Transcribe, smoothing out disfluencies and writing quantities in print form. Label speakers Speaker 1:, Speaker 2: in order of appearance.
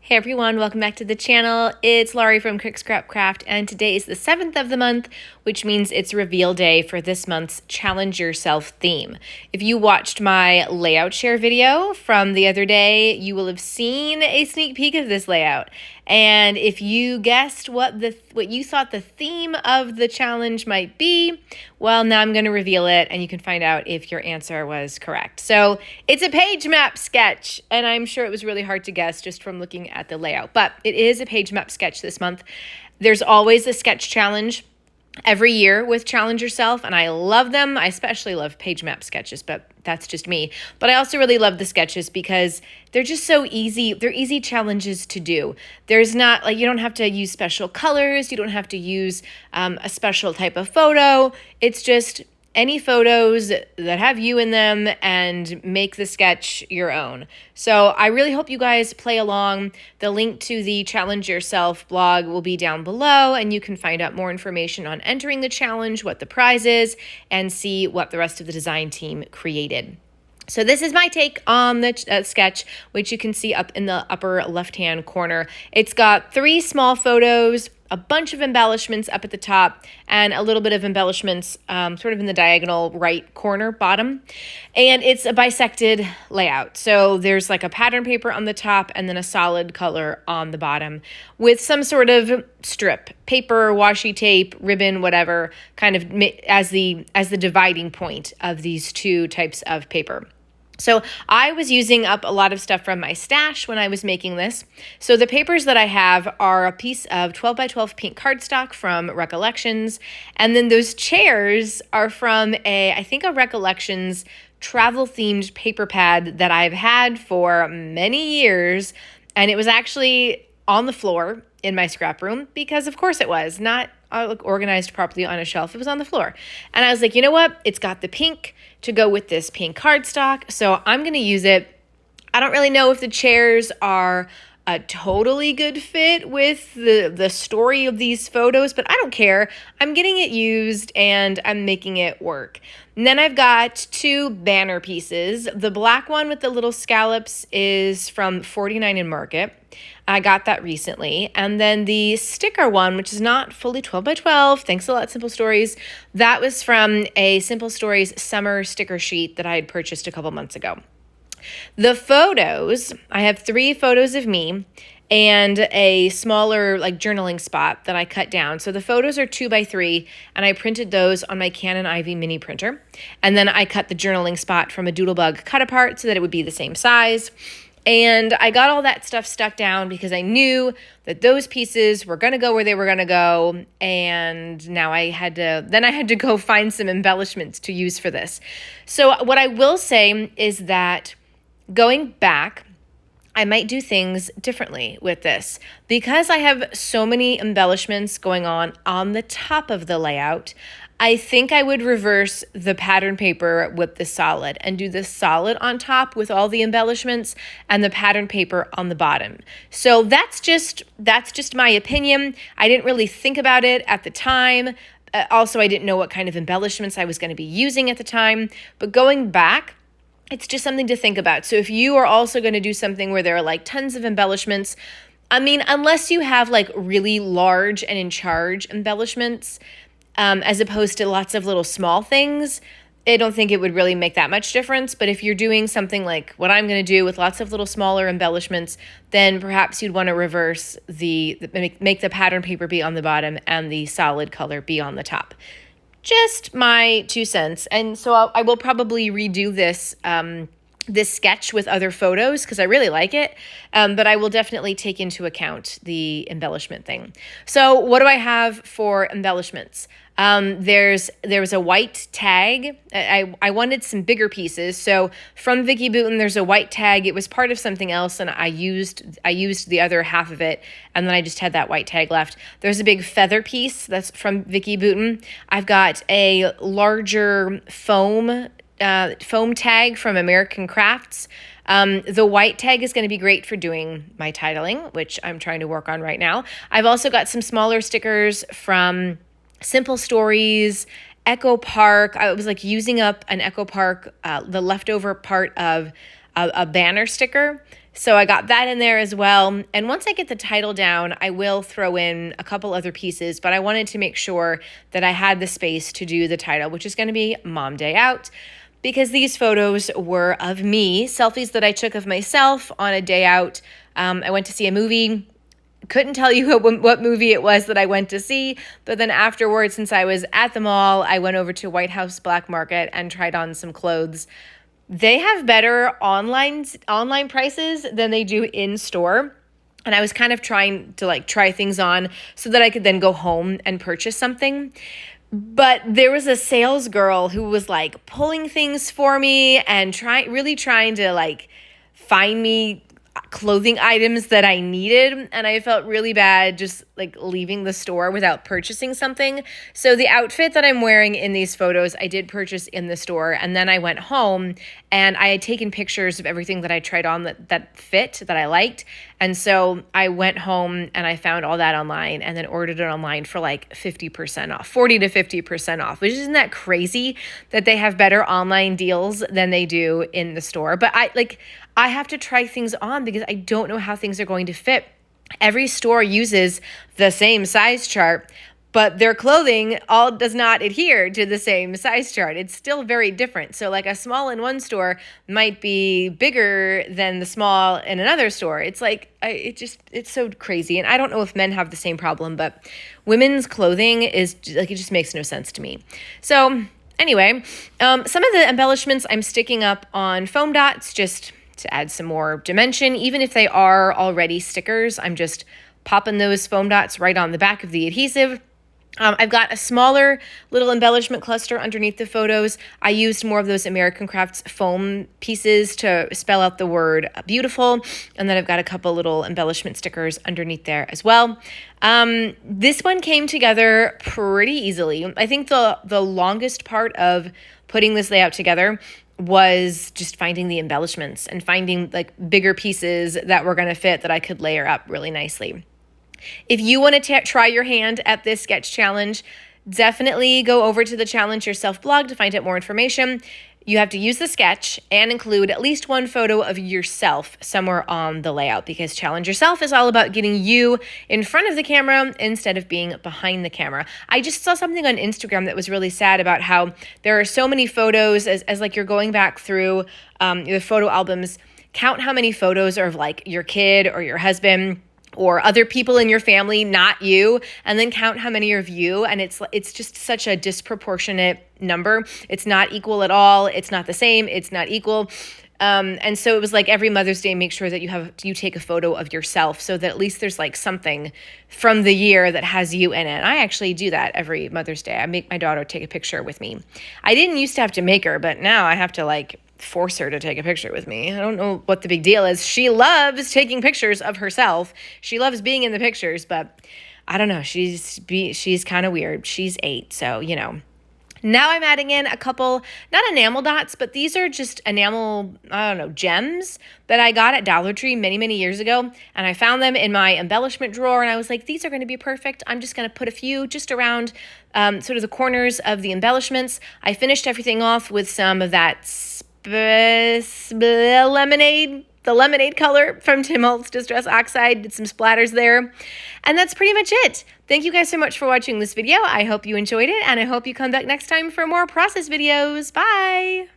Speaker 1: Hey everyone, welcome back to the channel. It's Laurie from Quick Scrap Craft, and today is the 7th of the month, which means it's reveal day for this month's Challenge Yourself theme. If you watched my layout share video from the other day, you will have seen a sneak peek of this layout. And if you guessed what you thought the theme of the challenge might be, well, now I'm going to reveal it and you can find out if your answer was correct. So it's a PageMaps sketch, and I'm sure it was really hard to guess just from looking at the layout, but it is a PageMap sketch this month. There's always a sketch challenge every year with Challenge Yourself, and I love them. I especially love PageMap sketches, but that's just me. But I also really love the sketches because they're just so easy. They're easy challenges to do. There's not, like, you don't have to use special colors. You don't have to use a special type of photo. It's just any photos that have you in them and make the sketch your own. So I really hope you guys play along. The link to the Challenge Yourself blog will be down below, and you can find out more information on entering the challenge, what the prize is, and see what the rest of the design team created. So this is my take on the sketch, which you can see up in the upper left-hand corner. It's got 3 small photos, a bunch of embellishments up at the top, and a little bit of embellishments sort of in the diagonal right corner bottom. And it's a bisected layout. So there's like a pattern paper on the top and then a solid color on the bottom with some sort of strip, paper, washi tape, ribbon, whatever, kind of as the dividing point of these two types of paper. So I was using up a lot of stuff from my stash when I was making this. So the papers that I have are a piece of 12 by 12 pink cardstock from Recollections. And then those chairs are from I think a Recollections travel themed paper pad that I've had for many years. And it was actually on the floor in my scrap room because of course it was not organized properly on a shelf. It was on the floor. And I was like, you know what? It's got the pink to go with this pink cardstock, so I'm going to use it. I don't really know if the chairs are a totally good fit with the story of these photos, but I don't care. I'm getting it used and I'm making it work. And then I've got 2 banner pieces. The black one with the little scallops is from 49 in Market. I got that recently. And then the sticker one, which is not fully 12 by 12, thanks a lot, Simple Stories, that was from a Simple Stories summer sticker sheet that I had purchased a couple months ago. The photos, I have 3 photos of me and a smaller like journaling spot that I cut down. So the photos are 2 by 3, and I printed those on my Canon Ivy mini printer. And then I cut the journaling spot from a Doodlebug cut apart so that it would be the same size. And I got all that stuff stuck down because I knew that those pieces were going to go where they were going to go. And now I had to go find some embellishments to use for this. So what I will say is that going back, I might do things differently with this. Because I have so many embellishments going on the top of the layout, I think I would reverse the pattern paper with the solid and do the solid on top with all the embellishments and the pattern paper on the bottom. So that's just my opinion. I didn't really think about it at the time. Also, I didn't know what kind of embellishments I was going to be using at the time. But going back, it's just something to think about. So if you are also going to do something where there are like tons of embellishments, I mean, unless you have like really large and in charge embellishments, as opposed to lots of little small things, I don't think it would really make that much difference. But if you're doing something like what I'm going to do with lots of little smaller embellishments, then perhaps you'd want to reverse make the pattern paper be on the bottom and the solid color be on the top. Just my 2 cents. And so I will probably redo this sketch with other photos because I really like it, but I will definitely take into account the embellishment thing. So what do I have for embellishments? There was a white tag. I wanted some bigger pieces. So from Vicky Booten, there's a white tag. It was part of something else, and I used the other half of it, and then I just had that white tag left. There's a big feather piece that's from Vicky Booten. I've got a larger foam tag from American Crafts. The white tag is going to be great for doing my titling, which I'm trying to work on right now. I've also got some smaller stickers from Simple Stories, Echo Park. I was like using up an Echo Park, the leftover part of a banner sticker. So I got that in there as well. And once I get the title down, I will throw in a couple other pieces, but I wanted to make sure that I had the space to do the title, which is going to be Mom Day Out, because these photos were of me, selfies that I took of myself on a day out. I went to see a movie. Couldn't tell you what movie it was that I went to see, but then afterwards, since I was at the mall, I went over to White House Black Market and tried on some clothes. They have better online prices than they do in store. And I was kind of trying to like try things on so that I could then go home and purchase something. But there was a sales girl who was like pulling things for me and really trying to like find me clothing items that I needed, and I felt really bad just like leaving the store without purchasing something. So the outfit that I'm wearing in these photos, I did purchase in the store, and then I went home and I had taken pictures of everything that I tried on that fit, that I liked. And so I went home and I found all that online and then ordered it online for like 50% off, 40 to 50% off, which isn't that crazy that they have better online deals than they do in the store. But I have to try things on because I don't know how things are going to fit. Every store uses the same size chart, but their clothing all does not adhere to the same size chart. It's still very different. So like a small in one store might be bigger than the small in another store. It's like, it's so crazy. And I don't know if men have the same problem, but women's clothing is like, it just makes no sense to me. So anyway, some of the embellishments I'm sticking up on foam dots just to add some more dimension. Even if they are already stickers, I'm just popping those foam dots right on the back of the adhesive. I've got a smaller little embellishment cluster underneath the photos. I used more of those American Crafts foam pieces to spell out the word beautiful. And then I've got a couple little embellishment stickers underneath there as well. This one came together pretty easily. I think the longest part of putting this layout together was just finding the embellishments and finding like bigger pieces that were going to fit that I could layer up really nicely. If you want to try your hand at this sketch challenge, definitely go over to the Challenge Yourself blog to find out more information. You have to use the sketch and include at least one photo of yourself somewhere on the layout, because Challenge Yourself is all about getting you in front of the camera instead of being behind the camera. I just saw something on Instagram that was really sad about how there are so many photos as like you're going back through the photo albums, count how many photos are of like your kid or your husband or other people in your family, not you, and then count how many are of you. And it's just such a disproportionate number. It's not equal at all. It's not the same. It's not equal. And so it was like every Mother's Day, make sure that you take a photo of yourself so that at least there's like something from the year that has you in it. I actually do that every Mother's Day. I make my daughter take a picture with me. I didn't used to have to make her, but now I have to like force her to take a picture with me. I don't know what the big deal is. She loves taking pictures of herself. She loves being in the pictures, but I don't know. She's kind of weird. She's 8, so, you know. Now I'm adding in a couple, not enamel dots, but these are just enamel, I don't know, gems that I got at Dollar Tree many, many years ago. And I found them in my embellishment drawer. And I was like, these are going to be perfect. I'm just going to put a few just around sort of the corners of the embellishments. I finished everything off with some of that lemonade, the lemonade color from Tim Holtz Distress Oxide, did some splatters there. And that's pretty much it. Thank you guys so much for watching this video. I hope you enjoyed it, and I hope you come back next time for more process videos. Bye!